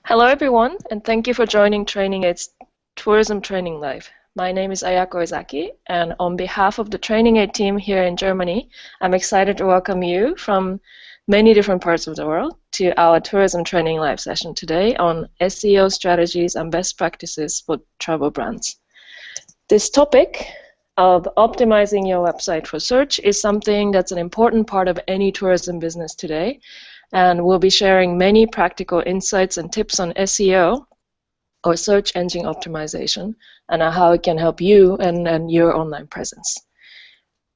Hello everyone, and thank you for joining TrainingAid's Tourism Training Live. My name is Ayako Izaki, and on behalf of the TrainingAid team here in Germany, I'm excited to welcome you from many different parts of the world to our Tourism Training Live session today on SEO strategies and best practices for travel brands. This topic of optimizing your website for search is something that's an important part of any tourism business today. And we'll be sharing many practical insights and tips on SEO, or search engine optimization, and how it can help you and your online presence.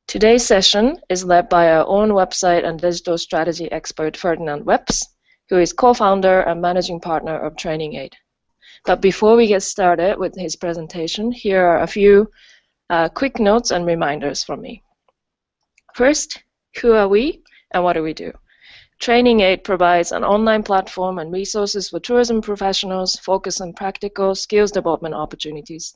Today's session is led by our own website and digital strategy expert, Ferdinand Webs, who is co-founder and managing partner of TrainingAid. But before we get started with his presentation, here are a few quick notes and reminders from me. First, who are we and what do we do? TrainingAid provides an online platform and resources for tourism professionals focused on practical skills development opportunities.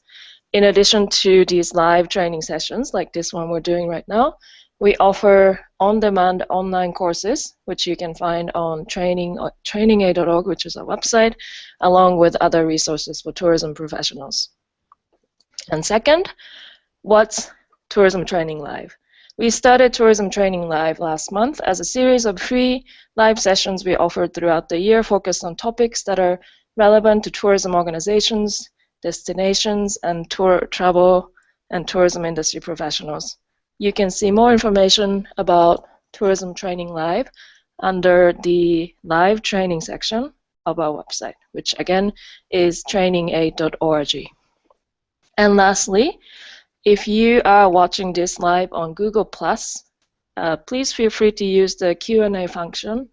In addition to these live training sessions like this one we're doing right now, we offer on-demand online courses, which you can find on trainingaid.org, which is our website, along with other resources for tourism professionals. And second, what's Tourism Training Live? We started Tourism Training Live last month as a series of free live sessions we offered throughout the year focused on topics that are relevant to tourism organizations, destinations, and travel and tourism industry professionals. You can see more information about Tourism Training Live under the live training section of our website, which again is trainingaid.org. And lastly, if you are watching this live on Google+, please feel free to use the Q&A function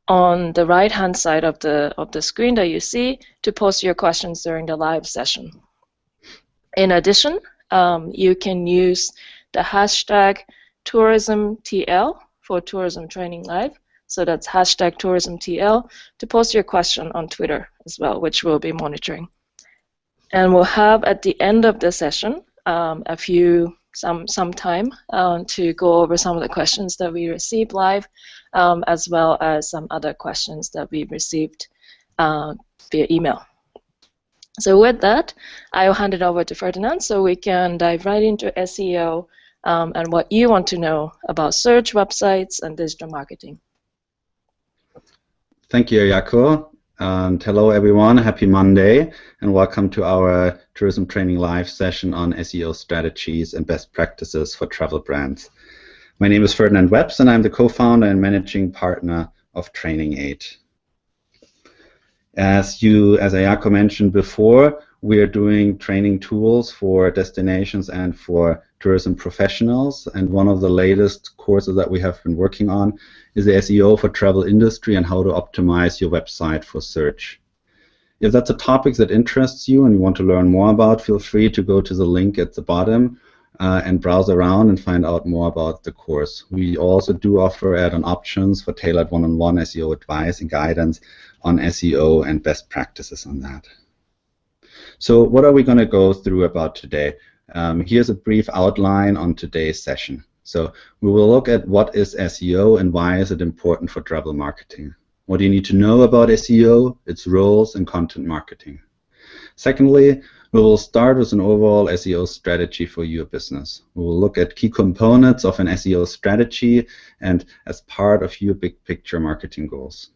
on the right-hand side of the screen that you see to post your questions during the live session. In addition, you can use the hashtag TourismTL for Tourism Training Live. So that's hashtag TourismTL to post your question on Twitter as well, which we'll be monitoring. And we'll have at the end of the session some time to go over some of the questions that we received live, as well as some other questions that we received via email. So with that, I'll hand it over to Ferdinand so we can dive right into SEO and what you want to know about search, websites, and digital marketing. Thank you, Ayako. And hello everyone, happy Monday, and welcome to our Tourism Training Live session on SEO strategies and best practices for travel brands. My name is Ferdinand Webs, and I'm the co-founder and managing partner of TrainingAid. As Ayako mentioned before, we are doing training tools for destinations and for tourism professionals, and one of the latest courses that we have been working on is the SEO for travel industry and how to optimize your website for search. If that's a topic that interests you and you want to learn more about, feel free to go to the link at the bottom and browse around and find out more about the course. We also do offer add-on options for tailored one-on-one SEO advice and guidance on SEO and best practices on that. So what are we going to go through about today? Here's a brief outline on today's session. So we will look at what is SEO and why is it important for travel marketing. What do you need to know about SEO, its roles, and content marketing? Secondly, we will start with an overall SEO strategy for your business. We will look at key components of an SEO strategy and as part of your big picture marketing goals.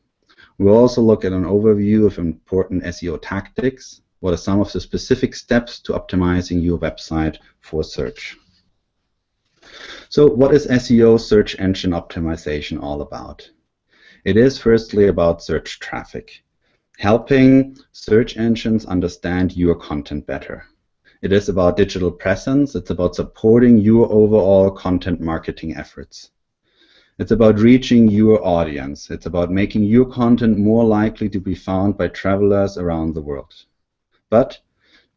We'll also look at an overview of important SEO tactics. What are some of the specific steps to optimizing your website for search? So what is SEO, search engine optimization, all about? It is firstly about search traffic, helping search engines understand your content better. It is about digital presence. It's about supporting your overall content marketing efforts. It's about reaching your audience. It's about making your content more likely to be found by travelers around the world. But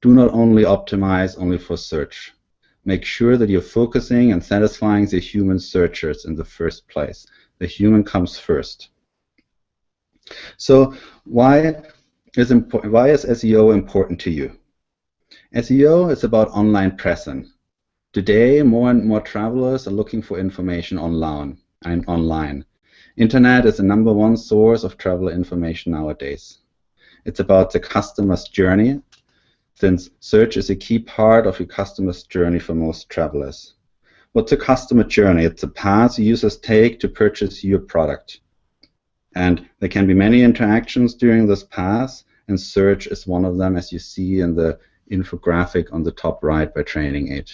do not only optimize only for search. Make sure that you're focusing and satisfying the human searchers in the first place. The human comes first. So why is SEO important to you? SEO is about online presence. Today, more and more travelers are looking for information online. Internet is the #1 source of travel information nowadays. It's about the customer's journey, since search is a key part of your customer's journey for most travelers. What's a customer journey? It's a path users take to purchase your product. And there can be many interactions during this path, and search is one of them, as you see in the infographic on the top right by TrainingAid.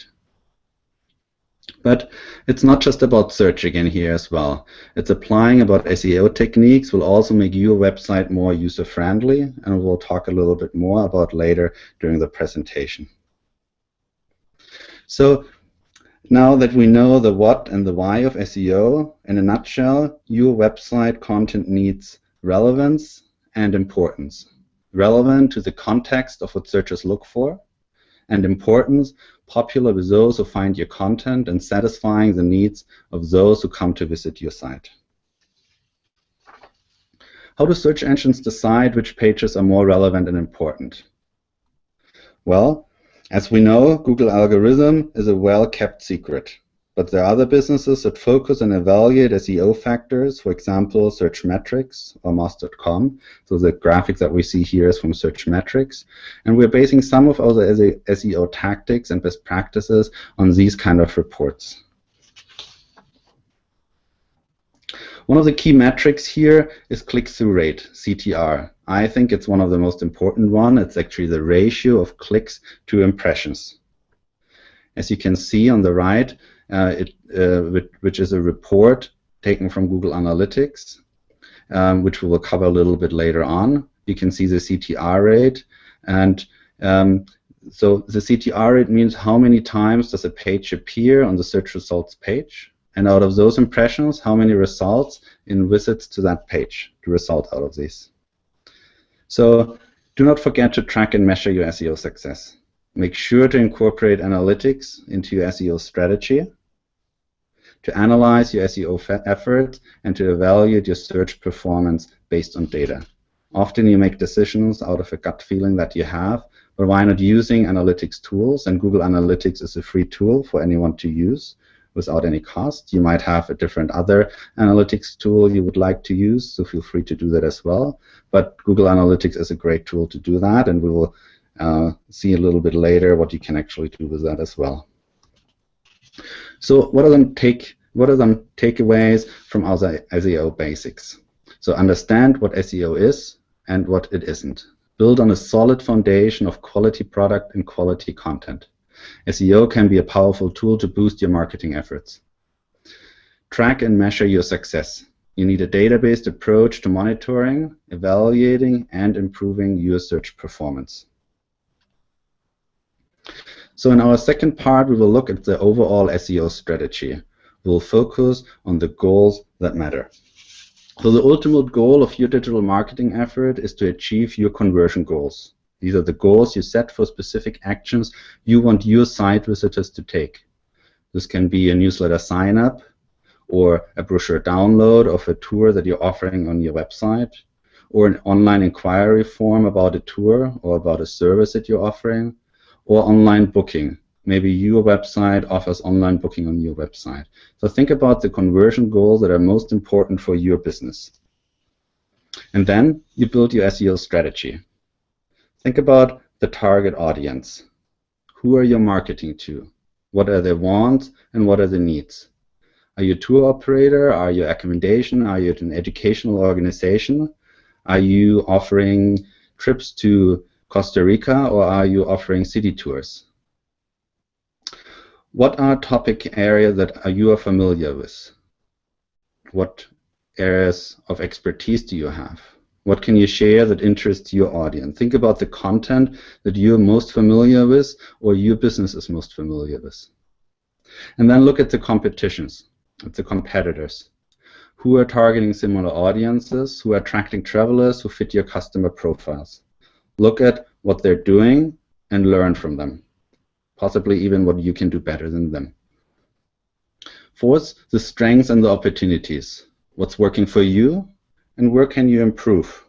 But it's not just about search again here as well. It's applying about SEO techniques will also make your website more user-friendly, and we'll talk a little bit more about later during the presentation. So now that we know the what and the why of SEO, in a nutshell, your website content needs relevance and importance. Relevant to the context of what searchers look for, and importance, popular with those who find your content and satisfying the needs of those who come to visit your site. How do search engines decide which pages are more relevant and important? Well, as we know, Google algorithm is a well-kept secret. But there are other businesses that focus and evaluate SEO factors, for example, Search Metrics or Moz.com. So the graphic that we see here is from Search Metrics. And we're basing some of our SEO tactics and best practices on these kind of reports. One of the key metrics here is click-through rate, CTR. I think it's one of the most important one. It's actually the ratio of clicks to impressions. As you can see on the right, which is a report taken from Google Analytics, which we will cover a little bit later on. You can see the CTR rate, and so the CTR rate means how many times does a page appear on the search results page, and out of those impressions, how many results in visits to that page to result out of these. So do not forget to track and measure your SEO success. Make sure to incorporate analytics into your SEO strategy, to analyze your SEO efforts, and to evaluate your search performance based on data. Often you make decisions out of a gut feeling that you have, but why not using analytics tools? And Google Analytics is a free tool for anyone to use without any cost. You might have a different other analytics tool you would like to use, so feel free to do that as well. But Google Analytics is a great tool to do that, and we will see a little bit later what you can actually do with that as well. So what are some takeaways from our SEO basics? So understand what SEO is and what it isn't. Build on a solid foundation of quality product and quality content. SEO can be a powerful tool to boost your marketing efforts. Track and measure your success. You need a database approach to monitoring, evaluating, and improving your search performance. So in our second part, we will look at the overall SEO strategy. We'll focus on the goals that matter. So the ultimate goal of your digital marketing effort is to achieve your conversion goals. These are the goals you set for specific actions you want your site visitors to take. This can be a newsletter sign-up, or a brochure download of a tour that you're offering on your website, or an online inquiry form about a tour or about a service that you're offering, or online booking. Maybe your website offers online booking on your website. So think about the conversion goals that are most important for your business. And then you build your SEO strategy. Think about the target audience. Who are you marketing to? What are their wants and what are the needs? Are you a tour operator? Are you a accommodation? Are you an educational organization? Are you offering trips to Costa Rica, or are you offering city tours? What are topic areas that you are familiar with? What areas of expertise do you have? What can you share that interests your audience? Think about the content that you're most familiar with or your business is most familiar with. And then look at the competitions, at the competitors. Who are targeting similar audiences? Who are attracting travelers who fit your customer profiles? Look at what they're doing and learn from them, possibly even what you can do better than them. Fourth, the strengths and the opportunities. What's working for you and where can you improve?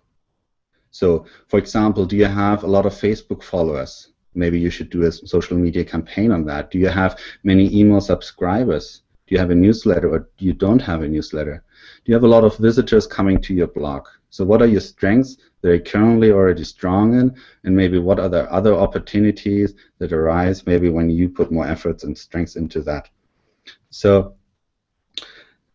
So, for example, do you have a lot of Facebook followers? Maybe you should do a social media campaign on that. Do you have many email subscribers? Do you have a newsletter or you don't have a newsletter? Do you have a lot of visitors coming to your blog? So what are your strengths that you're currently already strong in, and maybe what are the other opportunities that arise maybe when you put more efforts and strengths into that? So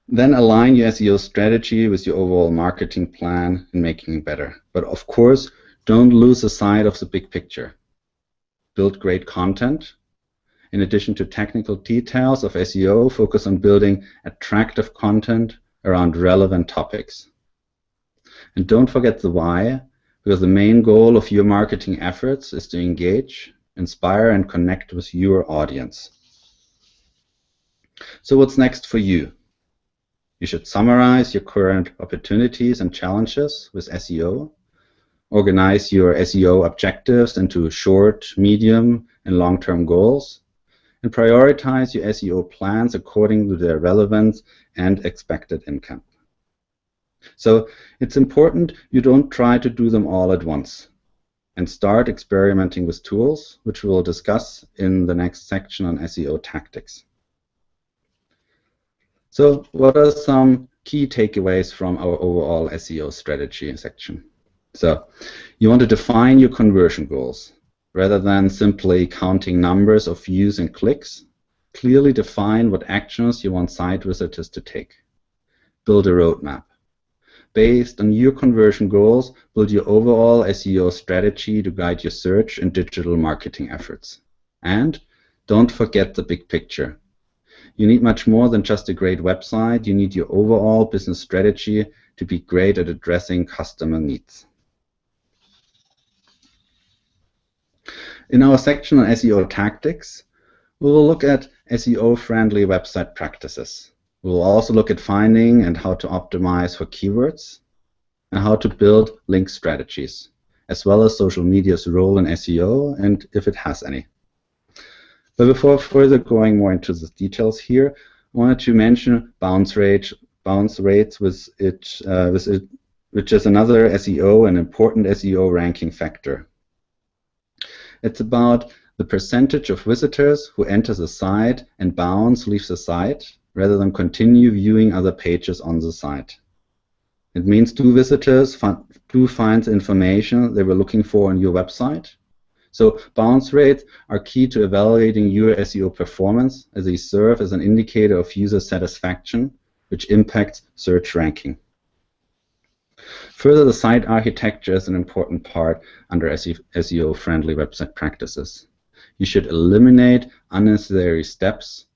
then align your SEO strategy with your overall marketing plan and making it better. But of course, don't lose sight of the big picture. Build great content. In addition to technical details of SEO, focus on building attractive content around relevant topics. And don't forget the why, because the main goal of your marketing efforts is to engage, inspire, and connect with your audience. So what's next for you? You should summarize your current opportunities and challenges with SEO, organize your SEO objectives into short, medium, and long-term goals, and prioritize your SEO plans according to their relevance and expected income. So it's important you don't try to do them all at once, and start experimenting with tools, which we will discuss in the next section on SEO tactics. So what are some key takeaways from our overall SEO strategy section? So you want to define your conversion goals. Rather than simply counting numbers of views and clicks, clearly define what actions you want site visitors to take. Build a roadmap. Based on your conversion goals, build your overall SEO strategy to guide your search and digital marketing efforts. And don't forget the big picture. You need much more than just a great website. You need your overall business strategy to be great at addressing customer needs. In our section on SEO tactics, we will look at SEO-friendly website practices. We will also look at finding and how to optimize for keywords, and how to build link strategies, as well as social media's role in SEO and if it has any. But before further going more into the details here, I wanted to mention bounce rates, which is another SEO and important SEO ranking factor. It's about the percentage of visitors who enter the site and bounce leave the site rather than continue viewing other pages on the site. It means do visitors do find the information they were looking for on your website? So bounce rates are key to evaluating your SEO performance, as they serve as an indicator of user satisfaction, which impacts search ranking. Further, the site architecture is an important part under SEO-friendly website practices. You should eliminate unnecessary steps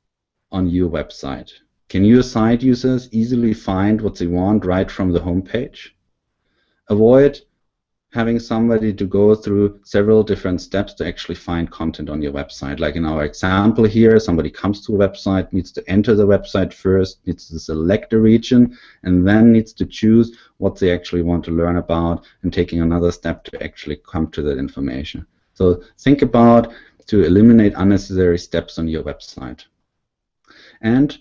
on your website. Can your site users easily find what they want right from the homepage? Avoid having somebody to go through several different steps to actually find content on your website. Like in our example here, somebody comes to a website, needs to enter the website first, needs to select a region, and then needs to choose what they actually want to learn about, and taking another step to actually come to that information. So think about to eliminate unnecessary steps on your website. And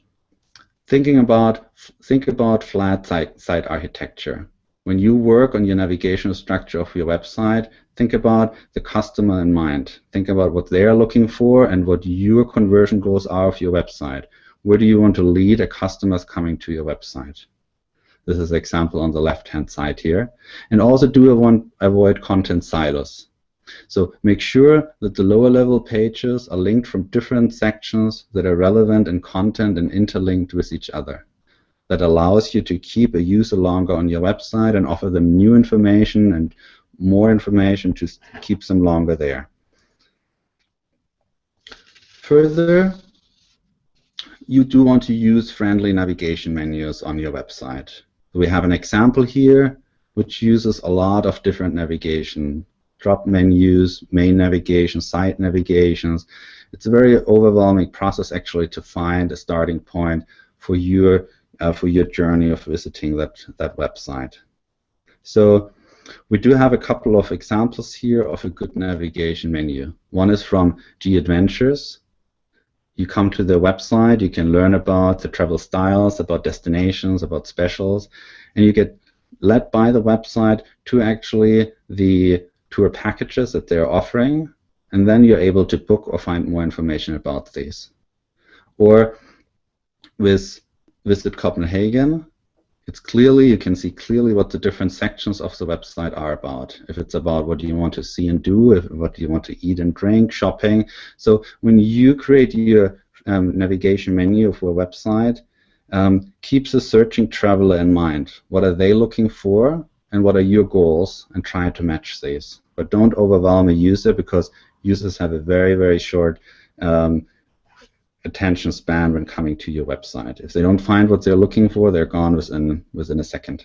think about flat site architecture. When you work on your navigational structure of your website, think about the customer in mind. Think about what they are looking for and what your conversion goals are of your website. Where do you want to lead a customers coming to your website? This is an example on the left-hand side here. And also avoid content silos. So make sure that the lower level pages are linked from different sections that are relevant in content and interlinked with each other. That allows you to keep a user longer on your website and offer them new information and more information to keep them longer there. Further, you do want to use friendly navigation menus on your website. We have an example here which uses a lot of different navigation, drop menus, main navigation, site navigations. It's a very overwhelming process actually to find a starting point for your journey of visiting that website. So we do have a couple of examples here of a good navigation menu. One is from G-Adventures. You come to the website, you can learn about the travel styles, about destinations, about specials, and you get led by the website to actually the tour packages that they're offering, and then you're able to book or find more information about these. Or with Visit Copenhagen, you can see clearly what the different sections of the website are about. If it's about what you want to see and do, what you want to eat and drink, shopping. So when you create your navigation menu for a website, keep the searching traveler in mind. What are they looking for, and what are your goals, and try to match these. But don't overwhelm a user, because users have a very, very short attention span when coming to your website. If they don't find what they're looking for, they're gone within a second.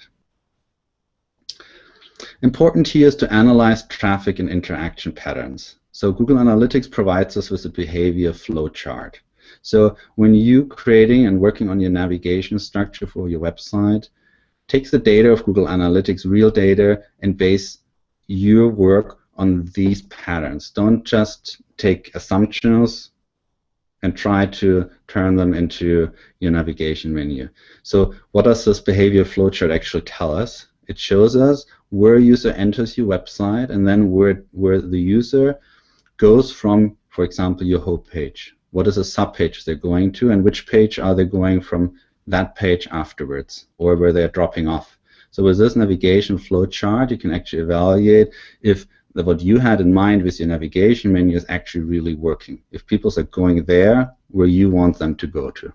Important here is to analyze traffic and interaction patterns. So Google Analytics provides us with a behavior flow chart. So when you creating and working on your navigation structure for your website, take the data of Google Analytics, real data, and base your work on these patterns. Don't just take assumptions and try to turn them into your navigation menu. So what does this behavior flowchart actually tell us? It shows us where a user enters your website, and then where the user goes from, for example, your home page. What is a subpage they're going to, and which page are they going from that page afterwards, or where they're dropping off. So with this navigation flowchart, you can actually evaluate if what you had in mind with your navigation menu is actually really working. If people are going there where you want them to go to.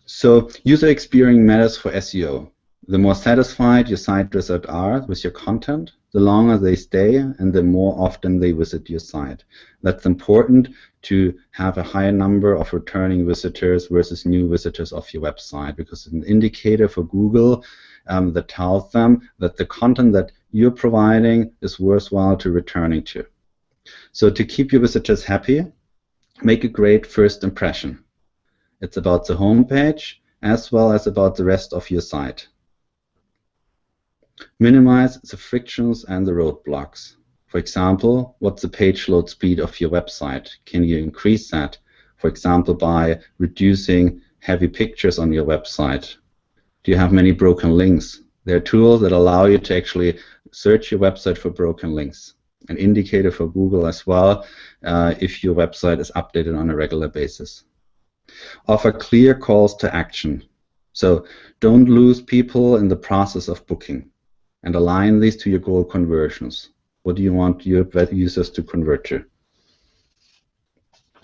So user experience matters for SEO. The more satisfied your site visitors are with your content, the longer they stay and the more often they visit your site. That's important to have a higher number of returning visitors versus new visitors of your website, because it's an indicator for Google that tells them that the content that you're providing is worthwhile to returning to. So to keep your visitors happy, make a great first impression. It's about the home page as well as about the rest of your site. Minimize the frictions and the roadblocks. For example, what's the page load speed of your website? Can you increase that? For example, by reducing heavy pictures on your website. Do you have many broken links? There are tools that allow you to actually search your website for broken links. An indicator for Google as well if your website is updated on a regular basis. Offer clear calls to action. So don't lose people in the process of booking, and align these to your goal conversions. What do you want your users to convert to?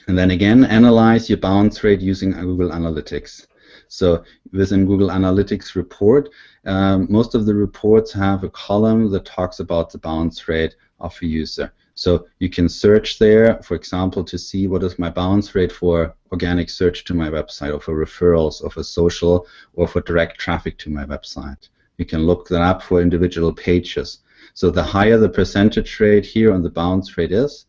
And then again, analyze your bounce rate using Google Analytics. So within Google Analytics report, most of the reports have a column that talks about the bounce rate of a user. So you can search there, for example, to see what is my bounce rate for organic search to my website, or for referrals, or for social, or for direct traffic to my website. You can look that up for individual pages. So the higher the percentage rate here on the bounce rate is,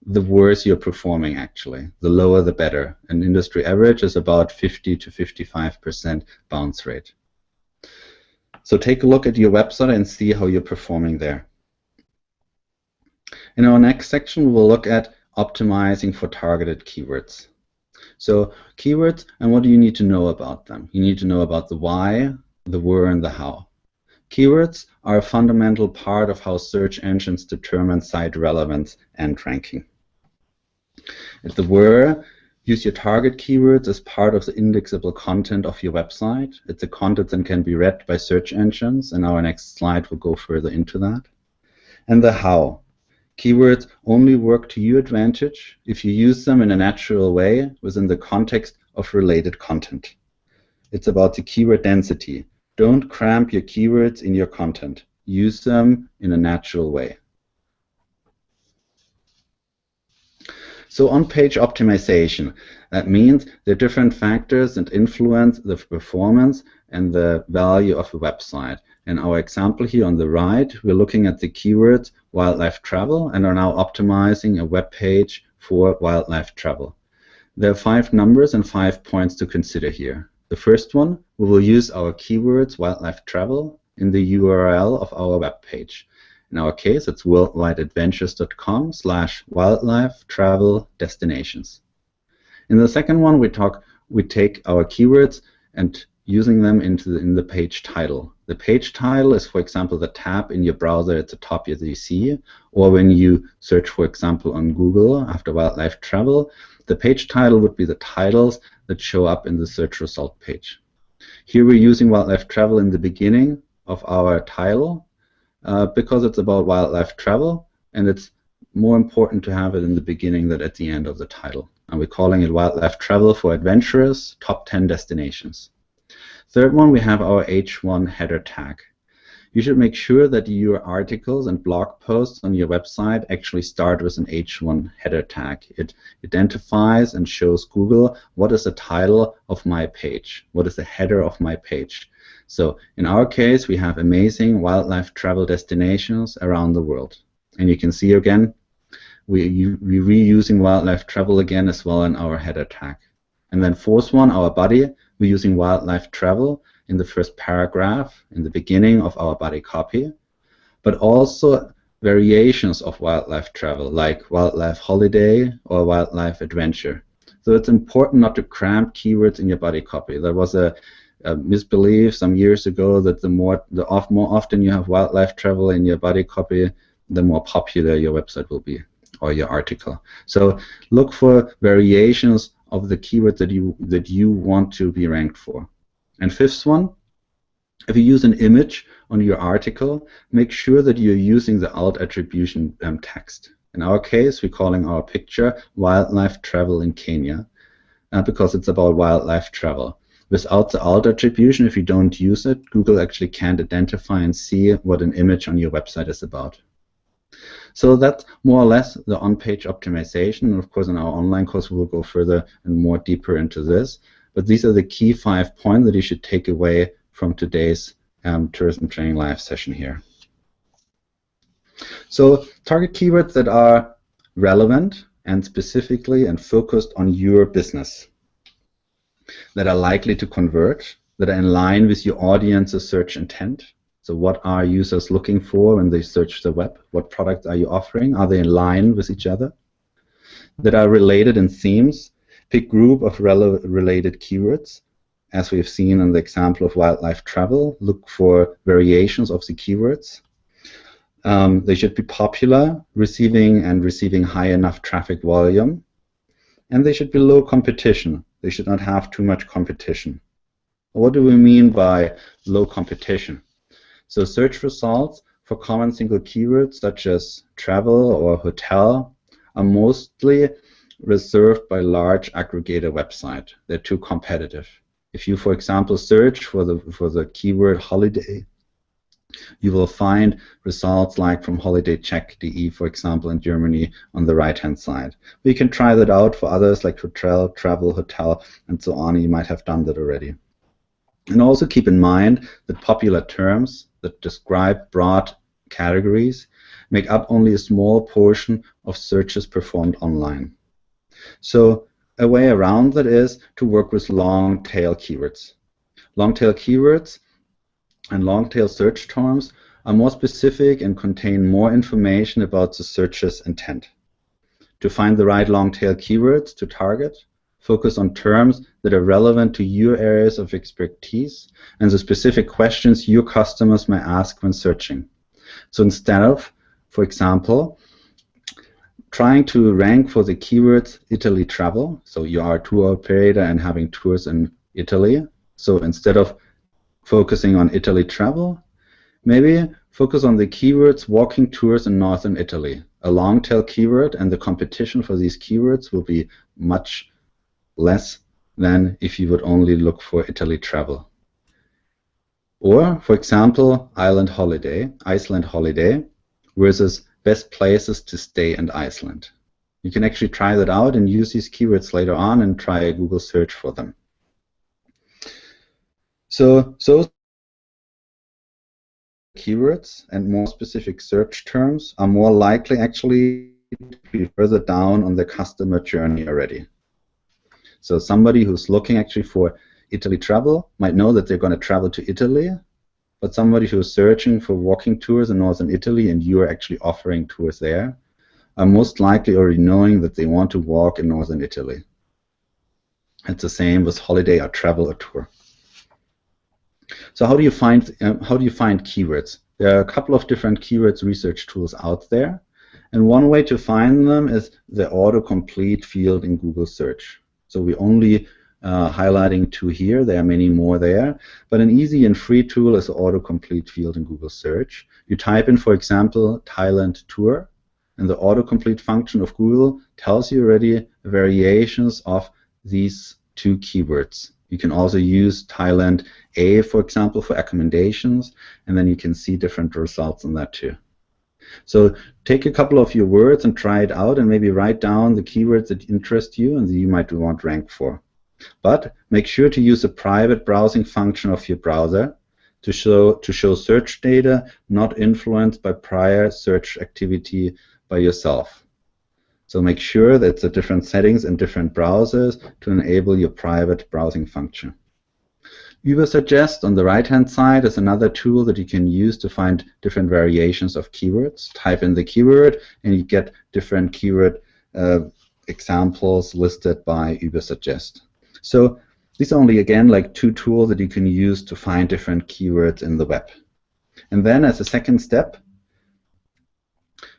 the worse you're performing actually. The lower the better. An industry average is about 50 to 55% bounce rate. So take a look at your website and see how you're performing there. In our next section, we'll look at optimizing for targeted keywords. So keywords, and what do you need to know about them? You need to know about the why, the where, and the how. Keywords are a fundamental part of how search engines determine site relevance and ranking. At the where, use your target keywords as part of the indexable content of your website. It's a content that can be read by search engines, and our next slide will go further into that. And the how. Keywords only work to your advantage if you use them in a natural way within the context of related content. It's about the keyword density. Don't cramp your keywords in your content. Use them in a natural way. So on-page optimization, that means there are different factors that influence the performance and the value of a website. In our example here on the right, we're looking at the keywords wildlife travel and are now optimizing a web page for wildlife travel. There are 5 numbers and 5 points to consider here. The first one, we will use our keywords wildlife travel in the URL of our web page. In our case, it's worldwideadventures.com/wildlife travel destinations. In the second one, we take our keywords and using them in the page title. The page title is, for example, the tab in your browser at the top that you see, or when you search, for example, on Google after wildlife travel, the page title would be the titles that show up in the search result page. Here we're using wildlife travel in the beginning of our title because it's about wildlife travel, and it's more important to have it in the beginning than at the end of the title. And we're calling it Wildlife Travel for Adventurous Top 10 Destinations. Third one, we have our H1 header tag. You should make sure that your articles and blog posts on your website actually start with an H1 header tag. It identifies and shows Google what is the title of my page, what is the header of my page. So in our case, we have amazing wildlife travel destinations around the world. And you can see again, we're reusing wildlife travel again as well in our header tag. And then fourth one, our body, we're using wildlife travel in the first paragraph, in the beginning of our body copy, but also variations of wildlife travel, like wildlife holiday or wildlife adventure. So it's important not to cramp keywords in your body copy. There was a misbelief some years ago that the more often you have wildlife travel in your body copy, the more popular your website will be or your article. So look for variations of the keyword that you want to be ranked for. And fifth one, if you use an image on your article, make sure that you're using the alt attribution text. In our case, we're calling our picture Wildlife Travel in Kenya because it's about wildlife travel. Without the alt attribution, if you don't use it, Google actually can't identify and see what an image on your website is about. So that's more or less the on-page optimization. And of course, in our online course, we'll go further and more deeper into this. But these are the key 5 points that you should take away from today's Tourism Training Live session here. So target keywords that are relevant and specifically and focused on your business, that are likely to convert, that are in line with your audience's search intent. So what are users looking for when they search the web? What products are you offering? Are they in line with each other? That are related in themes. Pick group of related keywords. As we've seen in the example of wildlife travel, look for variations of the keywords. They should be popular, receiving high enough traffic volume. And they should be low competition. They should not have too much competition. What do we mean by low competition? So search results for common single keywords such as travel or hotel are mostly reserved by large aggregator websites. They're too competitive. If you, for example, search for the keyword holiday, you will find results like from holidaycheck.de, for example, in Germany on the right-hand side. But you can try that out for others like hotel, travel, hotel, and so on. You might have done that already. And also keep in mind that popular terms that describe broad categories make up only a small portion of searches performed online. So a way around that is to work with long-tail keywords. Long-tail keywords and long-tail search terms are more specific and contain more information about the searcher's intent. To find the right long-tail keywords to target, focus on terms that are relevant to your areas of expertise and the specific questions your customers may ask when searching. So instead of, for example, trying to rank for the keywords Italy travel, so you are a tour operator and having tours in Italy, so instead of focusing on Italy travel, maybe focus on the keywords walking tours in northern Italy. A long tail keyword, and the competition for these keywords will be much less than if you would only look for Italy travel. Or, for example, Iceland holiday versus best places to stay in Iceland. You can actually try that out and use these keywords later on and try a Google search for them. So keywords and more specific search terms are more likely actually to be further down on the customer journey already. So somebody who's looking actually for Italy travel might know that they're going to travel to Italy, but somebody who's searching for walking tours in northern Italy and you are actually offering tours there are most likely already knowing that they want to walk in northern Italy. It's the same with holiday or travel or tour. So how do you find keywords? There are a couple of different keywords research tools out there, and one way to find them is the autocomplete field in Google search. So we only highlighting two here. There are many more there, but an easy and free tool is the autocomplete field in Google search. You type in, for example, Thailand tour, and the autocomplete function of Google tells you already variations of these two keywords. You can also use Thailand A, for example, for accommodations, and then you can see different results on that too. So take a couple of your words and try it out, and maybe write down the keywords that interest you and that you might want rank for. But make sure to use a private browsing function of your browser to show search data not influenced by prior search activity by yourself. So make sure that the different settings in different browsers to enable your private browsing function. Übersuggest on the right-hand side is another tool that you can use to find different variations of keywords. Type in the keyword and you get different keyword examples listed by Übersuggest. So these are only, again, like two tools that you can use to find different keywords in the web. And then as a second step,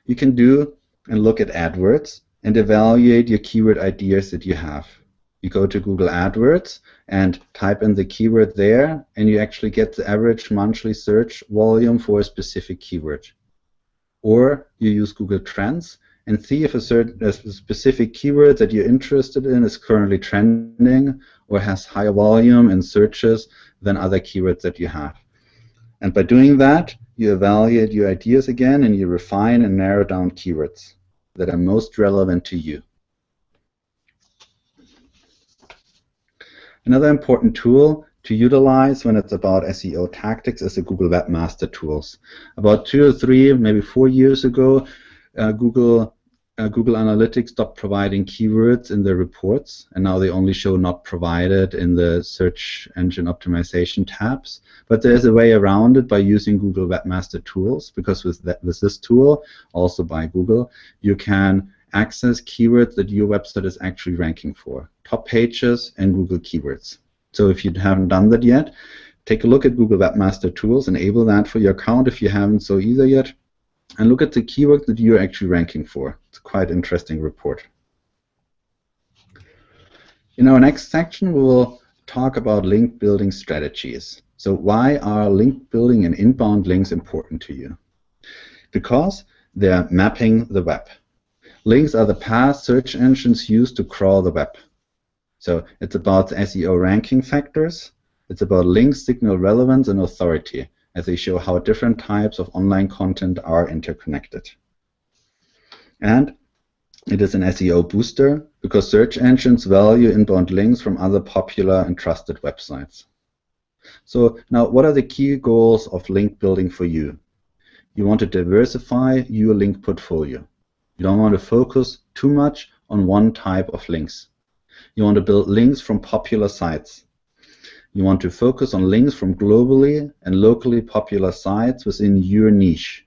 you can do and look at AdWords and evaluate your keyword ideas that you have. You go to Google AdWords and type in the keyword there, and you actually get the average monthly search volume for a specific keyword. Or you use Google Trends and see if a specific keyword that you're interested in is currently trending or has higher volume in searches than other keywords that you have. And by doing that, you evaluate your ideas again and you refine and narrow down keywords that are most relevant to you. Another important tool to utilize when it's about SEO tactics is the Google Webmaster Tools. About 2 or 3, maybe 4 years ago, Google Analytics stopped providing keywords in their reports, and now they only show not provided in the search engine optimization tabs. But there's a way around it by using Google Webmaster Tools, because with this tool, also by Google, you can access keywords that your website is actually ranking for, top pages and Google keywords. So if you haven't done that yet, take a look at Google Webmaster Tools, enable that for your account if you haven't so either yet, and look at the keywords that you're actually ranking for. It's a quite interesting report. In our next section, we will talk about link building strategies. So why are link building and inbound links important to you? Because they're mapping the web. Links are the paths search engines use to crawl the web. So it's about SEO ranking factors. It's about link signal relevance and authority, as they show how different types of online content are interconnected. And it is an SEO booster because search engines value inbound links from other popular and trusted websites. So now, what are the key goals of link building for you? You want to diversify your link portfolio. You don't want to focus too much on one type of links. You want to build links from popular sites. You want to focus on links from globally and locally popular sites within your niche.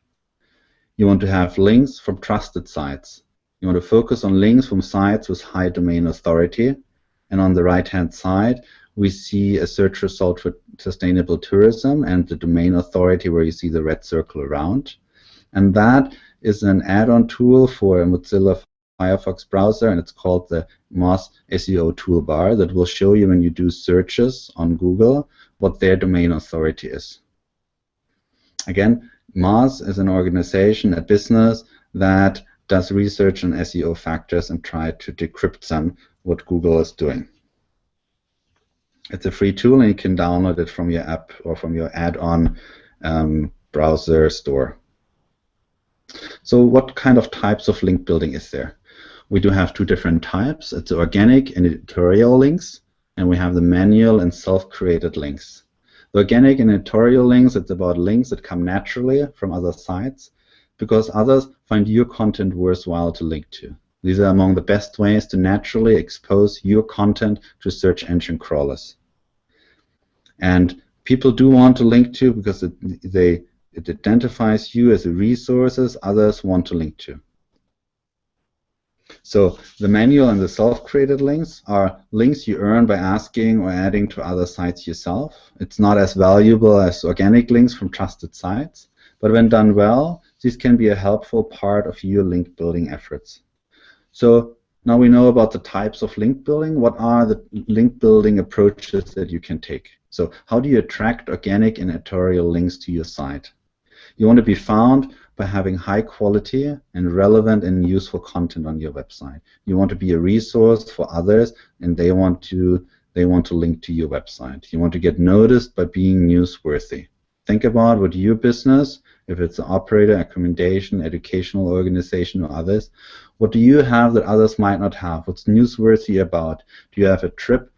You want to have links from trusted sites. You want to focus on links from sites with high domain authority. And on the right-hand side, we see a search result for sustainable tourism and the domain authority where you see the red circle around. And that is an add-on tool for a Mozilla Firefox browser, and it's called the Moz SEO toolbar that will show you when you do searches on Google what their domain authority is. Again, Moz is an organization, a business that does research on SEO factors and try to decrypt them, what Google is doing. It's a free tool and you can download it from your app or from your add-on browser store. So what kind of types of link building is there? We do have two different types. It's organic and editorial links, and we have the manual and self-created links. The organic and editorial links, it's about links that come naturally from other sites because others find your content worthwhile to link to. These are among the best ways to naturally expose your content to search engine crawlers. And people do want to link to because it identifies you as a resources others want to link to. So the manual and the self-created links are links you earn by asking or adding to other sites yourself. It's not as valuable as organic links from trusted sites, but when done well, these can be a helpful part of your link building efforts. So now we know about the types of link building. What are the link building approaches that you can take? So how do you attract organic and editorial links to your site? You want to be found by having high quality and relevant and useful content on your website. You want to be a resource for others, and they want to link to your website. You want to get noticed by being newsworthy. Think about what your business, if it's an operator, accommodation, educational organization, or others, what do you have that others might not have? What's newsworthy about? Do you have a trip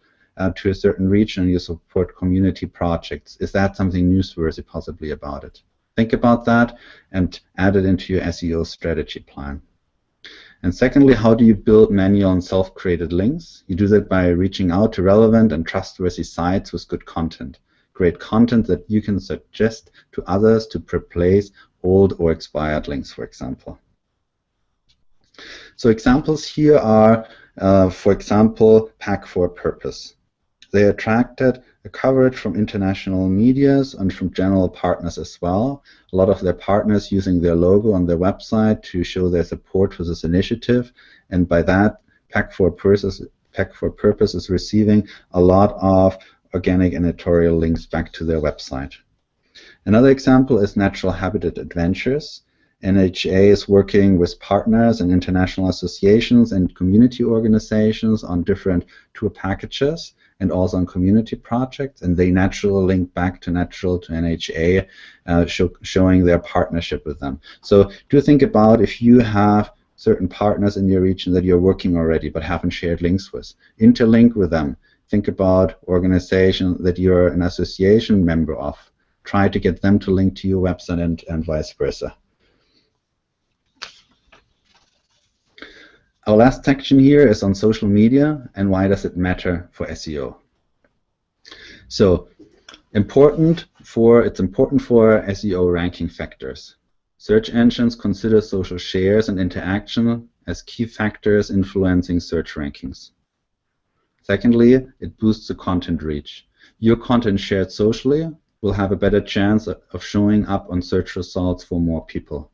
to a certain region and you support community projects? Is that something newsworthy possibly about it? Think about that and add it into your SEO strategy plan. And secondly, how do you build manual and self-created links? You do that by reaching out to relevant and trustworthy sites with good content. Create content that you can suggest to others to replace old or expired links, for example. So examples here are, for example, Pack for a Purpose. They attracted a coverage from international medias and from general partners as well. A lot of their partners using their logo on their website to show their support for this initiative, and by that, Pack for a Purpose is receiving a lot of organic and editorial links back to their website. Another example is Natural Habitat Adventures. NHA is working with partners and international associations and community organizations on different tour packages and also on community projects, and they naturally link back to NHA, showing their partnership with them. So do think about if you have certain partners in your region that you're working already but haven't shared links with. Interlink with them. Think about organizations that you're an association member of. Try to get them to link to your website and vice versa. Our last section here is on social media and why does it matter for SEO. So it's important for SEO ranking factors. Search engines consider social shares and interaction as key factors influencing search rankings. Secondly, it boosts the content reach. Your content shared socially will have a better chance of showing up on search results for more people.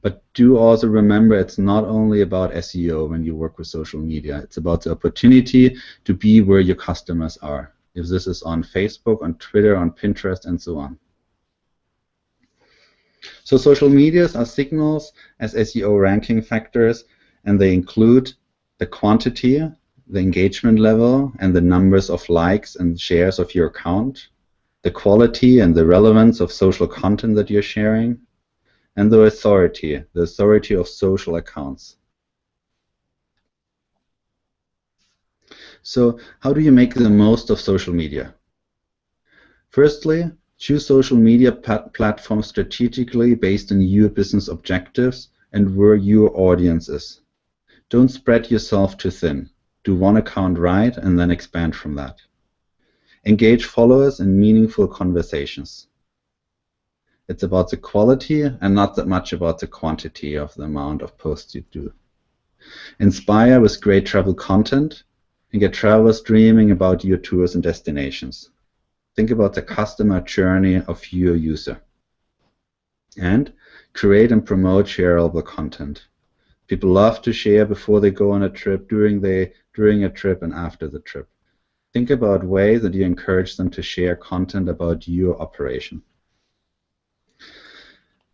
But do also remember it's not only about SEO when you work with social media. It's about the opportunity to be where your customers are. If this is on Facebook, on Twitter, on Pinterest, and so on. So social medias are signals as SEO ranking factors, and they include the quantity, the engagement level, and the numbers of likes and shares of your account, the quality and the relevance of social content that you're sharing, and the authority of social accounts. So how do you make the most of social media? Firstly, choose social media platforms strategically based on your business objectives and where your audience is. Don't spread yourself too thin. Do one account right and then expand from that. Engage followers in meaningful conversations. It's about the quality and not that much about the quantity of the amount of posts you do. Inspire with great travel content and get travelers dreaming about your tours and destinations. Think about the customer journey of your user. And create and promote shareable content. People love to share before they go on a trip, during a trip, and after the trip. Think about ways that you encourage them to share content about your operation.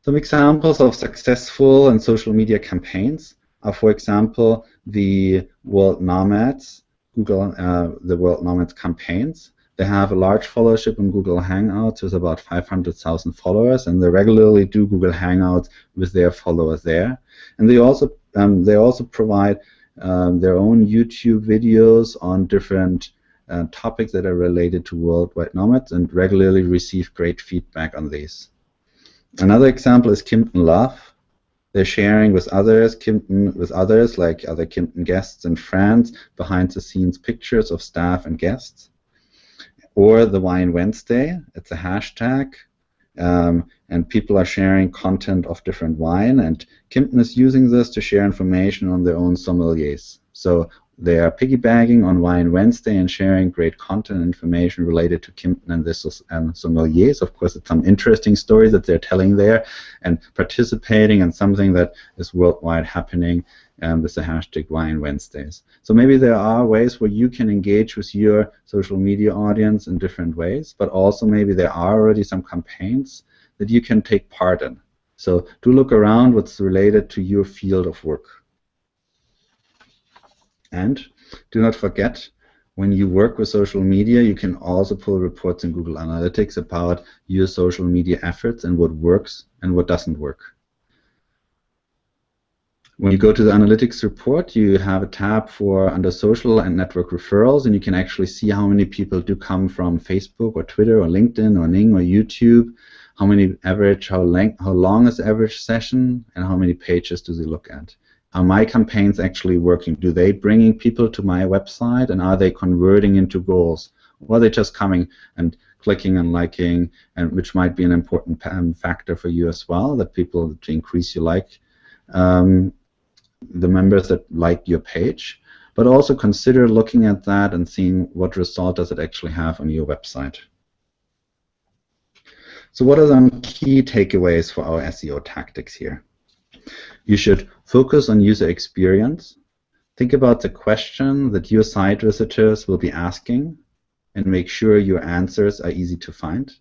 Some examples of successful and social media campaigns are, for example, the World Nomads, the World Nomads campaigns. They have a large followership on Google Hangouts with about 500,000 followers, and they regularly do Google Hangouts with their followers there. And they also provide their own YouTube videos on different topics that are related to worldwide nomads and regularly receive great feedback on these. Another example is Kimpton Love. They're sharing with others, like other Kimpton guests and friends, behind-the-scenes pictures of staff and guests. Or the Wine Wednesday. It's a hashtag and people are sharing content of different wine, and Kimpton is using this to share information on their own sommeliers. So they are piggybacking on Wine Wednesday and sharing great content and information related to Kimpton and the sommeliers. Of course, it's some interesting stories that they're telling there, and participating in something that is worldwide happening with the hashtag Wine Wednesdays. So maybe there are ways where you can engage with your social media audience in different ways, but also maybe there are already some campaigns that you can take part in. So do look around what's related to your field of work. And do not forget, when you work with social media, you can also pull reports in Google Analytics about your social media efforts and what works and what doesn't work. When you go to the analytics report, you have a tab for under social and network referrals, and you can actually see how many people do come from Facebook or Twitter or LinkedIn or Ning or YouTube, how many average, how long is the average session, and how many pages do they look at. Are my campaigns actually working? Do they bringing people to my website, and are they converting into goals? Or are they just coming and clicking and liking, and which might be an important factor for you as well, that people to increase your the members that like your page, but also consider looking at that and seeing what result does it actually have on your website. So what are some key takeaways for our SEO tactics here? You should focus on user experience. Think about the question that your site visitors will be asking and make sure your answers are easy to find.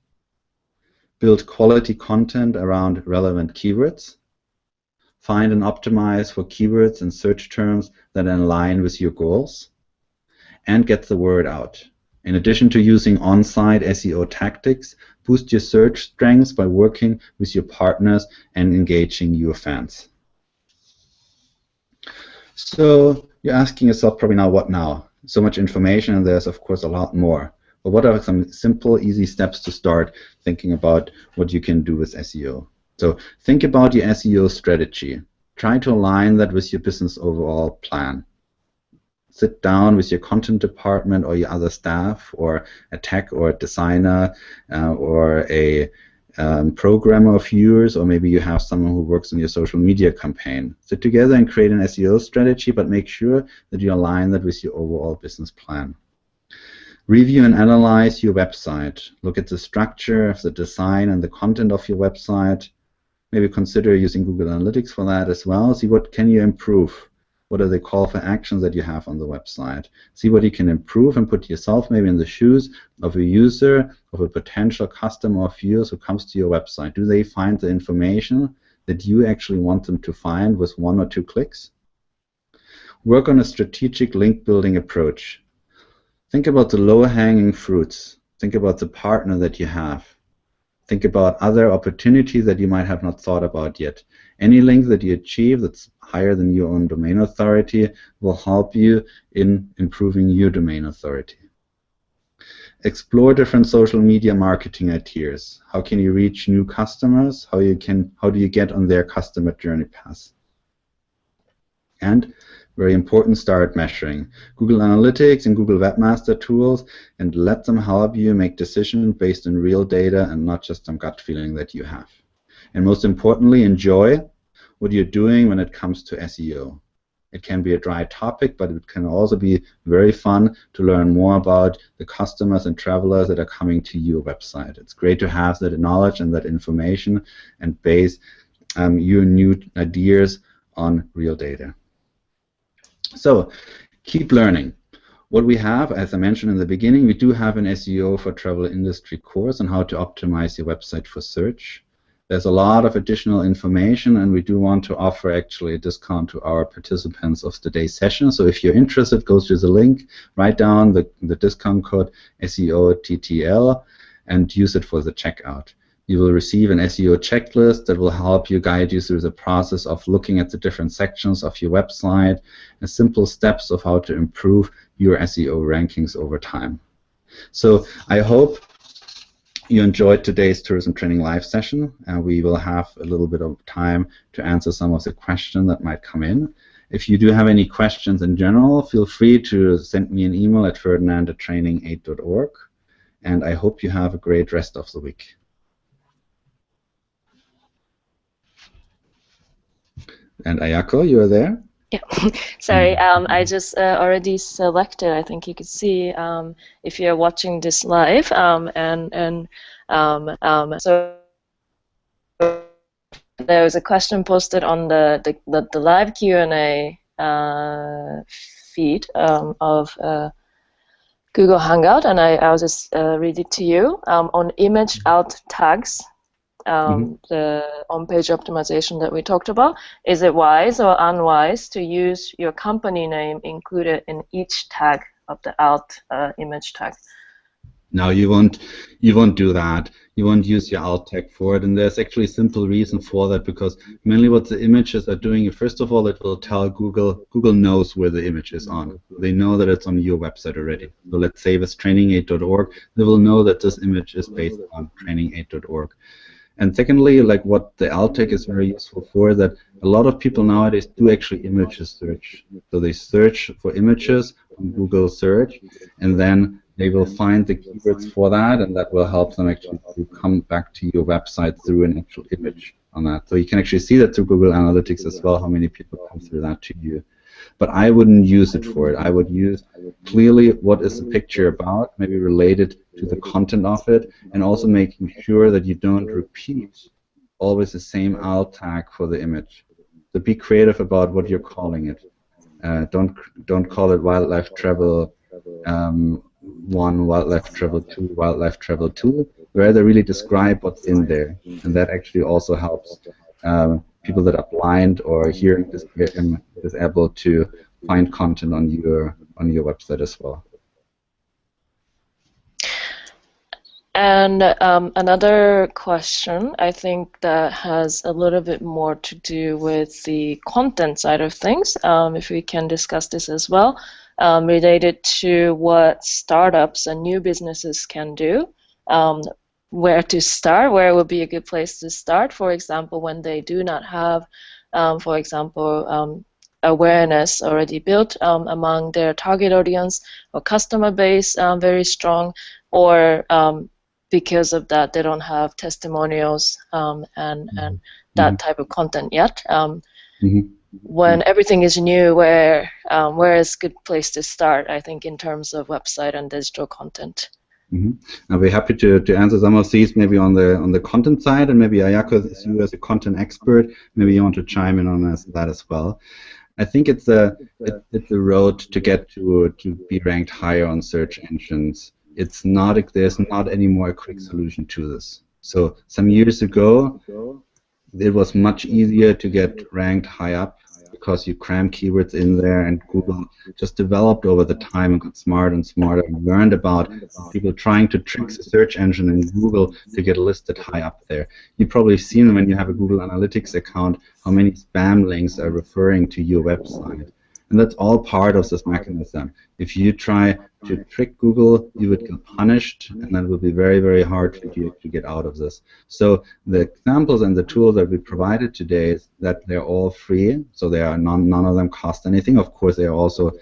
Build quality content around relevant keywords. Find and optimize for keywords and search terms that align with your goals, and get the word out. In addition to using on-site SEO tactics, boost your search strengths by working with your partners and engaging your fans. So you're asking yourself probably now, what now? So much information, and there's of course a lot more. But what are some simple, easy steps to start thinking about what you can do with SEO? So think about your SEO strategy. Try to align that with your business overall plan. Sit down with your content department or your other staff, or a tech or a designer, or a programmer of yours, or maybe you have someone who works on your social media campaign. Sit together and create an SEO strategy, but make sure that you align that with your overall business plan. Review and analyze your website. Look at the structure of the design and the content of your website. Maybe consider using Google Analytics for that as well. See what can you improve. What are the call for actions that you have on the website? See what you can improve, and put yourself maybe in the shoes of a user, of a potential customer of yours who comes to your website. Do they find the information that you actually want them to find with 1 or 2 clicks? Work on a strategic link building approach. Think about the low-hanging fruits. Think about the partner that you have. Think about other opportunities that you might have not thought about yet. Any link that you achieve that's higher than your own domain authority will help you in improving your domain authority. Explore different social media marketing ideas. How can you reach new customers? How do you get on their customer journey path? And very important, start measuring Google Analytics and Google Webmaster Tools, and let them help you make decisions based on real data and not just some gut feeling that you have. And most importantly, enjoy what you're doing when it comes to SEO. It can be a dry topic, but it can also be very fun to learn more about the customers and travelers that are coming to your website. It's great to have that knowledge and that information and base your new ideas on real data. So keep learning. What we have, as I mentioned in the beginning, we do have an SEO for travel industry course on how to optimize your website for search. There's a lot of additional information, and we do want to offer actually a discount to our participants of today's session. So if you're interested, go to the link, write down the discount code SEOTTL and use it for the checkout. You will receive an SEO checklist that will help you, guide you through the process of looking at the different sections of your website and simple steps of how to improve your SEO rankings over time. So I hope you enjoyed today's Tourism Training Live session. We will have a little bit of time to answer some of the questions that might come in. If you do have any questions in general, feel free to send me an email at ferdinand@trainingaid.org. And I hope you have a great rest of the week. And Ayako, you are there? Yeah, sorry. I just already selected. I think you could see if you're watching this live. So there was a question posted on the live Q&A feed of Google Hangout, and I'll just read it to you. On image alt tags, the on-page optimization that we talked about, is it wise or unwise to use your company name included in each tag of the alt image tag? No, you won't do that. You won't use your alt tag for it, and there's actually a simple reason for that, because mainly what the images are doing, first of all, it will tell Google knows where the image is on. They know that it's on your website already. So let's say with trainingaid.org, they will know that this image is based on trainingaid.org. And secondly, like what the alt tag is very useful for, that a lot of people nowadays do actually image search. So they search for images on Google search, and then they will find the keywords for that, and that will help them actually to come back to your website through an actual image on that. So you can actually see that through Google Analytics as well, how many people come through that to you. But I wouldn't use it for it. I would use clearly what is the picture about, maybe related to the content of it, and also making sure that you don't repeat always the same alt tag for the image. So be creative about what you're calling it. Don't call it wildlife travel 1, wildlife travel 2, wildlife travel 2. Rather really describe what's in there, and that actually also helps people that are blind or hearing disabled to find content on your website as well. And another question, I think that has a little bit more to do with the content side of things, if we can discuss this as well, related to what startups and new businesses can do, where to start, where would be a good place to start, for example, when they do not have, for example, awareness already built among their target audience or customer base very strong, or because of that, they don't have testimonials and that type of content yet. When everything is new, where is a good place to start, I think, in terms of website and digital content? I'll be happy to answer some of these, maybe on the content side, and maybe Ayako, you as a content expert, maybe you want to chime in on that as well. I think it's a road to get to be ranked higher on search engines. It's not, there's not any more a quick solution to this. So some years ago, it was much easier to get ranked high up because you cram keywords in there, and Google just developed over the time and got smarter and smarter and learned about people trying to trick the search engine in Google to get listed high up there. You've probably seen when you have a Google Analytics account how many spam links are referring to your website. And that's all part of this mechanism. If you try to trick Google, you would get punished, and that will be very, very hard for you to get out of this. So the examples and the tools that we provided today is that they're all free, so they are none of them cost anything. Of course, there are also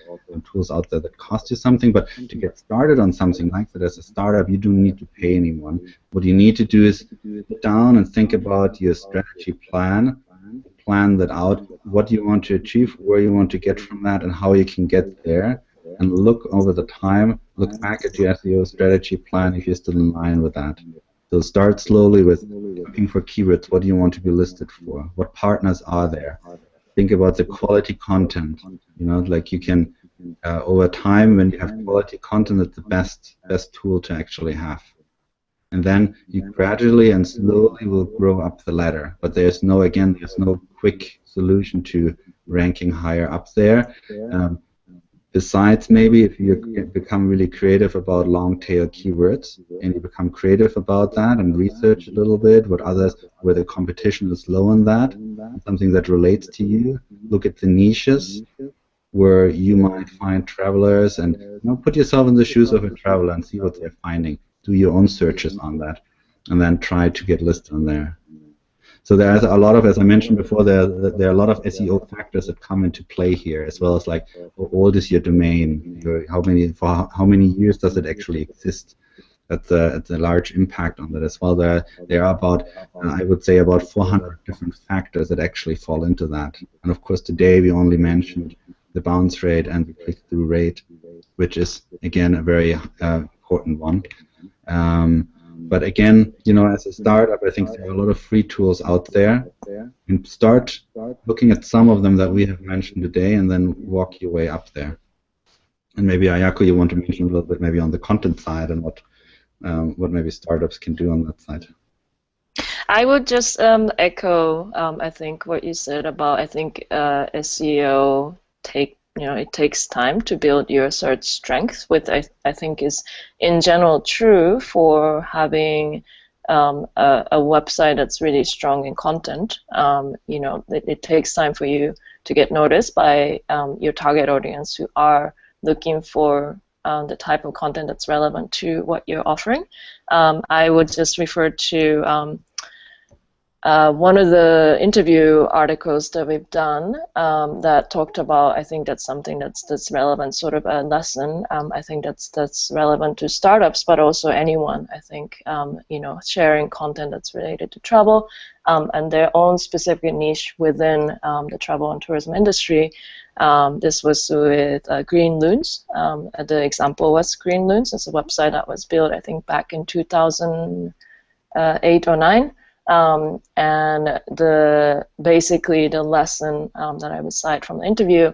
tools out there that cost you something, but to get started on something like that as a startup, you don't need to pay anyone. What you need to do is sit down and think about your strategy plan that out, what you want to achieve, where you want to get from that, and how you can get there, and look over the time, look back at your SEO strategy plan if you're still in line with that. So start slowly with looking for keywords. What do you want to be listed for? What partners are there? Think about the quality content. You know, like you can, over time, when you have quality content, it's the best tool to actually have. And then you gradually and slowly will grow up the ladder. But there's no quick solution to ranking higher up there. Besides, maybe if you become really creative about long tail keywords, and you become creative about that and research a little bit where the competition is low on that, something that relates to you, look at the niches where you might find travelers, and put yourself in the shoes of a traveler and see what they're finding. Do your own searches on that, and then try to get listed on there. So there's a lot of, as I mentioned before, there are a lot of SEO factors that come into play here, as well as like how old is your domain, how many years does it actually exist, that's a large impact on that as well. There are about I would say about 400 different factors that actually fall into that. And of course, today we only mentioned the bounce rate and the click-through rate, which is again a very important one. But again, you know, as a startup, I think there are a lot of free tools out there. And start looking at some of them that we have mentioned today, and then walk your way up there. And maybe Ayako, you want to mention a little bit maybe on the content side and what maybe startups can do on that side. I would just echo, I think, what you said about, I think SEO it takes time to build your search strength, which I think is in general true for having a website that's really strong in content. You know, it takes time for you to get noticed by your target audience who are looking for the type of content that's relevant to what you're offering. I would just refer to one of the interview articles that we've done that talked about, I think that's something that's relevant, sort of a lesson. I think that's relevant to startups, but also anyone. I think you know, sharing content that's related to travel and their own specific niche within the travel and tourism industry. This was with Green Loons. The example was Green Loons. It's a website that was built, I think, back in 2008 or 9. And basically the lesson that I would cite from the interview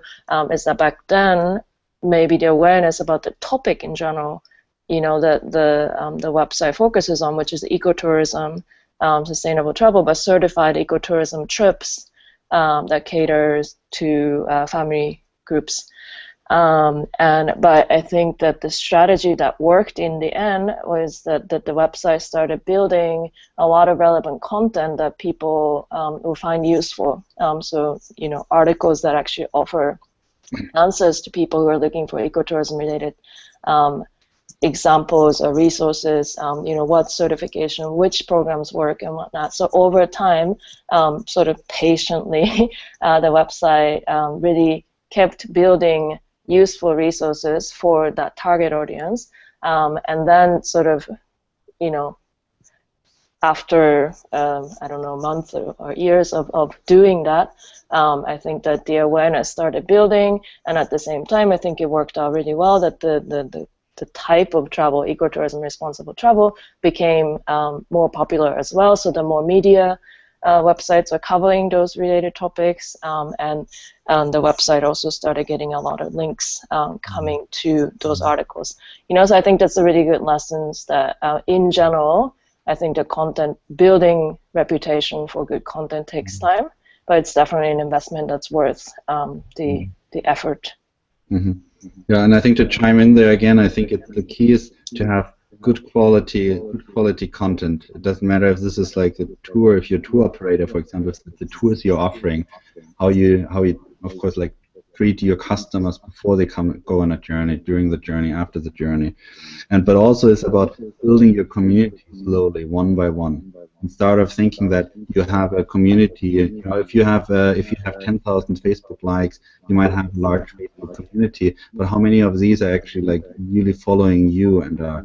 is that back then, maybe the awareness about the topic in general, you know, that the website focuses on, which is ecotourism, sustainable travel, but certified ecotourism trips that caters to family groups. But I think that the strategy that worked in the end was that the website started building a lot of relevant content that people will find useful. So, you know, articles that actually offer answers to people who are looking for ecotourism related examples or resources, you know, what certification, which programs work and whatnot. So over time, sort of patiently, the website really kept building useful resources for that target audience, and then sort of, you know, after I don't know, months or years of doing that, I think that the awareness started building, and at the same time, I think it worked out really well that the type of travel, ecotourism, responsible travel, became more popular as well. So the more media websites are covering those related topics, and the website also started getting a lot of links coming to those articles. You know, so I think that's a really good lessons that in general, I think the content building reputation for good content takes time, but it's definitely an investment that's worth the effort. Mm-hmm. Yeah, and I think to chime in there again, I think the key is to have good quality content. It doesn't matter if this is like a tour, if you're a tour operator, for example, if the tours you're offering, how you of course like treat your customers before they go on a journey, during the journey, after the journey, but also it's about building your community slowly, one by one. Instead of thinking that you have a community, you know, if you have 10,000 Facebook likes, you might have a large Facebook community, but how many of these are actually like really following you and are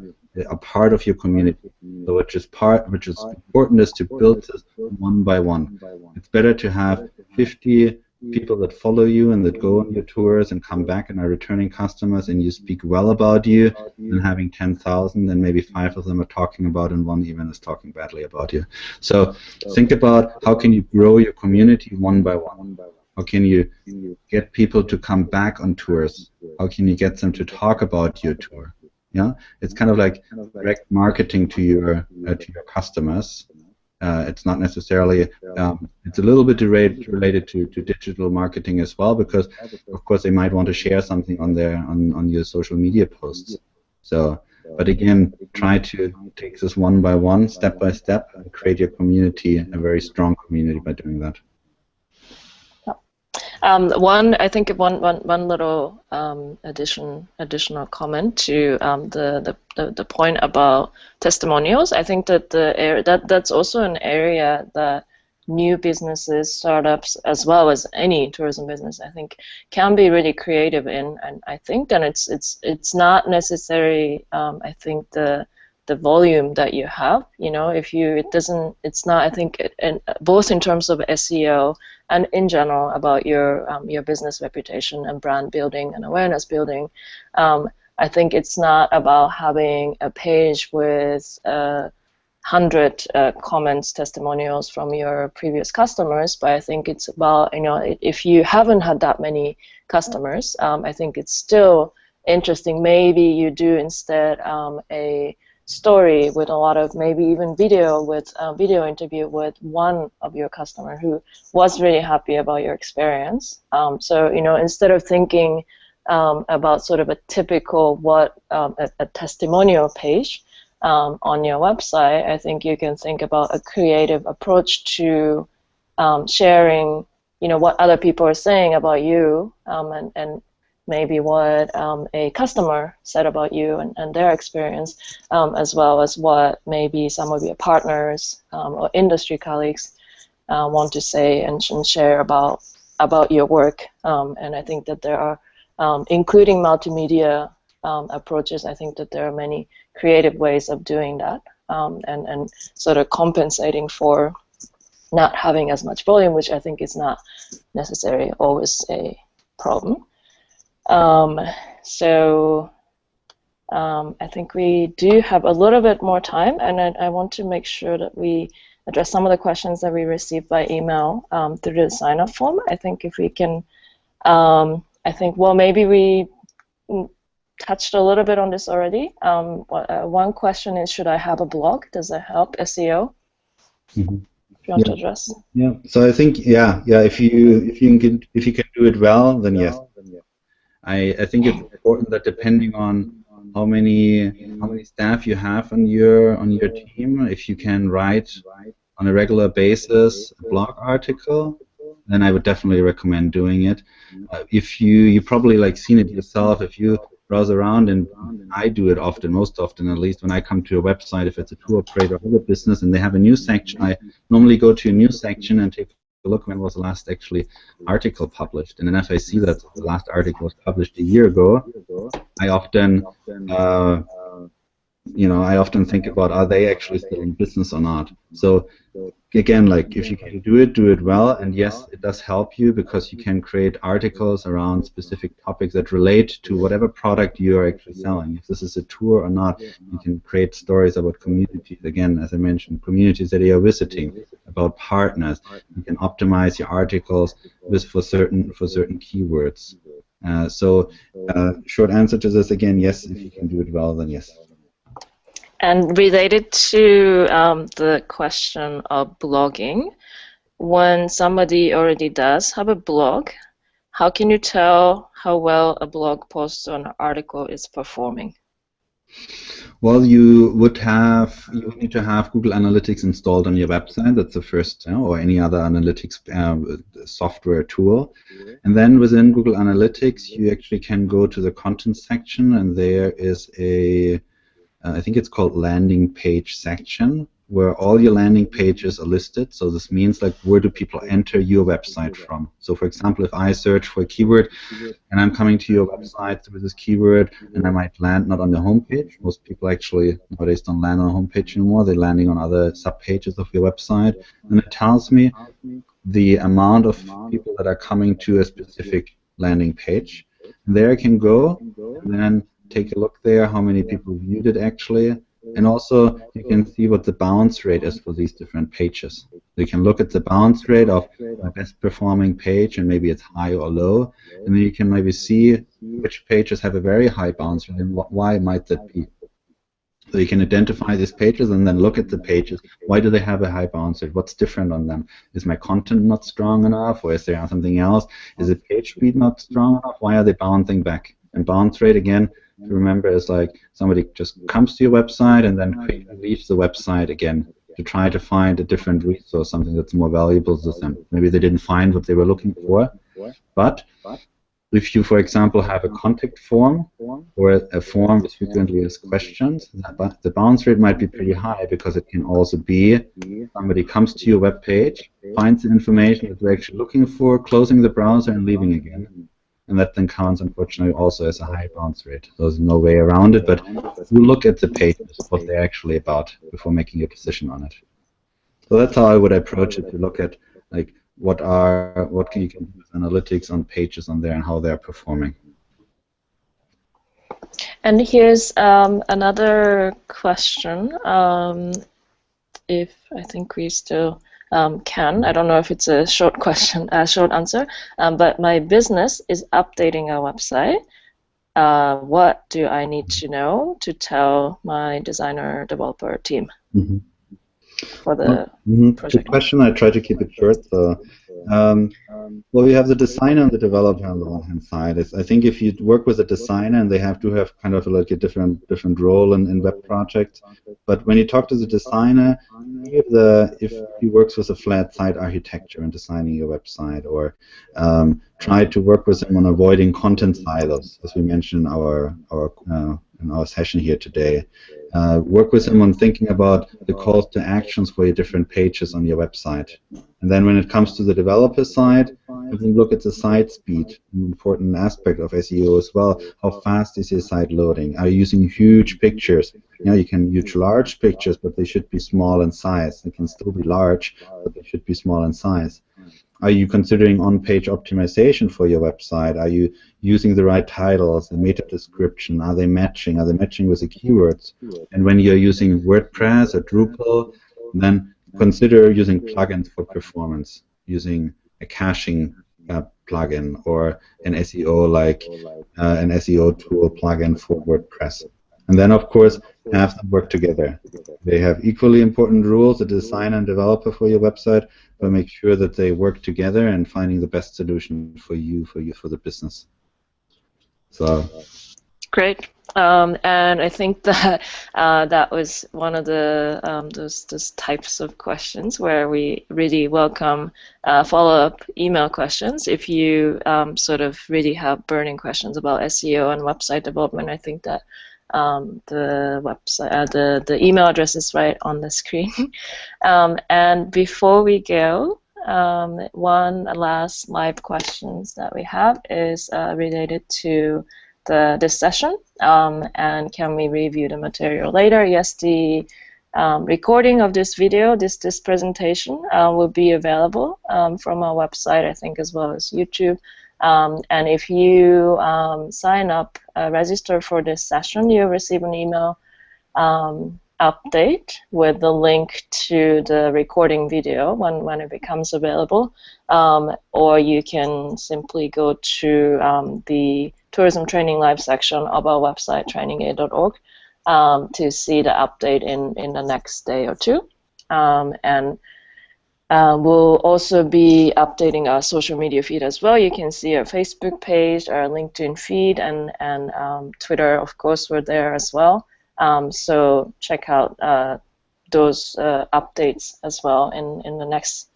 a part of your community? So which is important is to build this one by one. It's better to have 50 people that follow you and that go on your tours and come back and are returning customers and you speak well about you than having 10,000 and maybe 5 of them are talking about and 1 even is talking badly about you. So think about how can you grow your community one by one. How can you get people to come back on tours? How can you get them to talk about your tour? Yeah, it's kind of like direct marketing to your customers. It's not necessarily. It's a little bit related to digital marketing as well, because of course they might want to share something on your social media posts. So, but again, try to take this one by one, step by step, and create your community, a very strong community by doing that. I think one little additional comment to the point about testimonials. I think that that's also an area that new businesses, startups, as well as any tourism business, I think, can be really creative in. And I think that it's not necessary. I think the the volume that you have. You know, if you, it's not, I think, both in terms of SEO and in general about your business reputation and brand building and awareness building. I think it's not about having a page with 100 comments, testimonials from your previous customers, but I think it's about, you know, if you haven't had that many customers, I think it's still interesting. Maybe you do instead a story with a lot of, maybe even video, with a video interview with one of your customer who was really happy about your experience. So, you know, instead of thinking about sort of a typical a testimonial page on your website, I think you can think about a creative approach to sharing, you know, what other people are saying about you, and maybe what a customer said about you and their experience, as well as what maybe some of your partners or industry colleagues want to say and share about your work. And I think that there are, including multimedia approaches, I think that there are many creative ways of doing that, and sort of compensating for not having as much volume, which I think is not necessarily always a problem. So I think we do have a little bit more time, and I want to make sure that we address some of the questions that we received by email through the sign-up form. I think if we can, I think, well, maybe we touched a little bit on this already. One question is, should I have a blog? Does that help SEO? Mm-hmm. If you want to address. Yeah. So I think, if you can do it well, then yes. I think it's important that depending on how many staff you have on your team, if you can write on a regular basis a blog article, then I would definitely recommend doing it. If you probably like seen it yourself, if you browse around, and I do it often, most often at least, when I come to a website, if it's a tour operator or other business and they have a news section, I normally go to a news section and take a look when was the last actually article published. And then if I see that the last article was published a year ago, I often I often think about, are they actually still in business or not? So again, like, if you can do it well, and yes, it does help you because you can create articles around specific topics that relate to whatever product you are actually selling. If this is a tour or not, you can create stories about communities, again, as I mentioned, communities that you are visiting, about partners. You can optimize your articles for certain keywords. Short answer to this, again, yes, if you can do it well, then yes. And related to the question of blogging, when somebody already does have a blog, how can you tell how well a blog post or an article is performing? Well, you would need to have Google Analytics installed on your website. That's the first, or any other analytics software tool. And then within Google Analytics, you actually can go to the content section, and there is a I think it's called landing page section, where all your landing pages are listed. So this means, like, where do people enter your website from? So for example, if I search for a keyword and I'm coming to your website through this keyword, and I might land not on the home page. Most people actually nowadays don't land on a home page anymore. They're landing on other sub pages of your website, and it tells me the amount of people that are coming to a specific landing page. And there I can go and then take a look there, how many people viewed it actually, and also you can see what the bounce rate is for these different pages. You can look at the bounce rate of my best performing page, and maybe it's high or low, and then you can maybe see which pages have a very high bounce rate and why might that be. So you can identify these pages and then look at the pages. Why do they have a high bounce rate? What's different on them? Is my content not strong enough, or is there something else? Is the page speed not strong enough? Why are they bouncing back? And bounce rate, again, to remember, is like somebody just comes to your website and then quickly leaves the website again to try to find a different resource, something that's more valuable to them. Maybe they didn't find what they were looking for. But if you, for example, have a contact form or a form with frequently asked questions, the bounce rate might be pretty high, because it can also be somebody comes to your web page, finds the information that they're actually looking for, closing the browser and leaving again. and that then counts, unfortunately, also as a high bounce rate. There's no way around it, but you look at the pages, what they're actually about, before making a decision on it. So that's how I would approach it, to look at like what can you can do with analytics on pages on there and how they're performing. And here's another question. If I think we still can. I don't know if it's a short question, a short answer, but my business is updating a website. What do I need to know to tell my designer developer team for the project? Good question. I try to keep it short. So, well, we have the designer and the developer on the one hand side. I think if you work with a designer, and they have to have kind of like a different role in web projects, but when you talk to the designer, if he works with a flat site architecture and designing your website, or try to work with him on avoiding content silos, as we mentioned in our session here today. Work with him on thinking about the calls to actions for your different pages on your website. And then when it comes to the developer side, have them look at the site speed, an important aspect of SEO as well. How fast is your site loading? Are you using huge pictures? You know, you can use large pictures, but they should be small in size. They can still be large, but they should be small in size. Are you considering on-page optimization for your website? Are you using the right titles, the meta description? Are they matching? Are they matching with the keywords? And when you're using WordPress or Drupal, then consider using plugins for performance, using a caching plugin, or an SEO an SEO tool plugin for WordPress. And then, of course, have them work together. They have equally important roles, the designer and developer for your website, but make sure that they work together and finding the best solution for the business. So great. And I think that that was one of the those types of questions where we really welcome follow-up email questions. If you sort of really have burning questions about SEO and website development, I think that the website, the email address is right on the screen. And before we go, one last live questions that we have is related to this session, and can we review the material later? Yes, the recording of this video, this presentation, will be available from our website, I think, as well as YouTube. And if you sign up, register for this session, you'll receive an email update with the link to the recording video when it becomes available, or you can simply go to the Tourism Training Live section of our website, trainingaid.org, to see the update in the next day or two. And we'll also be updating our social media feed as well. You can see our Facebook page, our LinkedIn feed, and Twitter, of course, we're there as well. So check out those updates as well in the next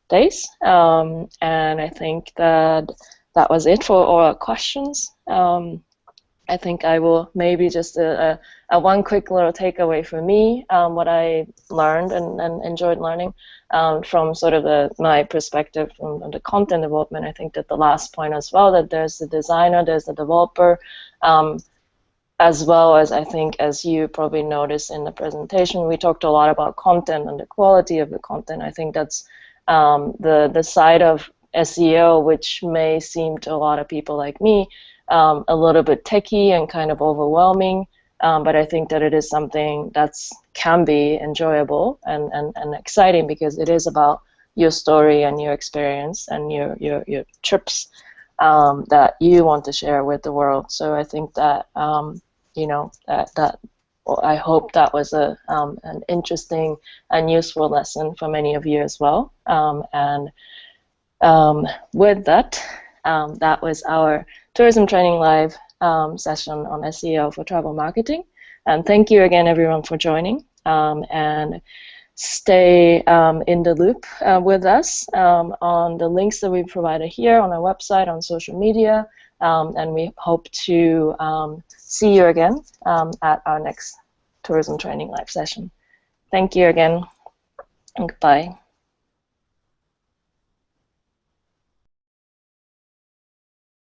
days. And I think that was it for all our questions. I think I will maybe just one quick little takeaway for me, what I learned and enjoyed learning from sort of my perspective from the content development. I think that the last point as well, that there's the designer, there's the developer, as well as, I think, as you probably noticed in the presentation, we talked a lot about content and the quality of the content. I think that's the side of SEO, which may seem to a lot of people like me a little bit techy and kind of overwhelming, but I think that it is something that can be enjoyable and exciting, because it is about your story and your experience and your trips that you want to share with the world. So I think that you know, that I hope that was an interesting and useful lesson for many of you as well. And with that, that was our Tourism Training Live session on SEO for travel marketing. And thank you again, everyone, for joining. And stay in the loop with us on the links that we provided here on our website, on social media, and we hope to see you again at our next Tourism Training Live session. Thank you again, and goodbye.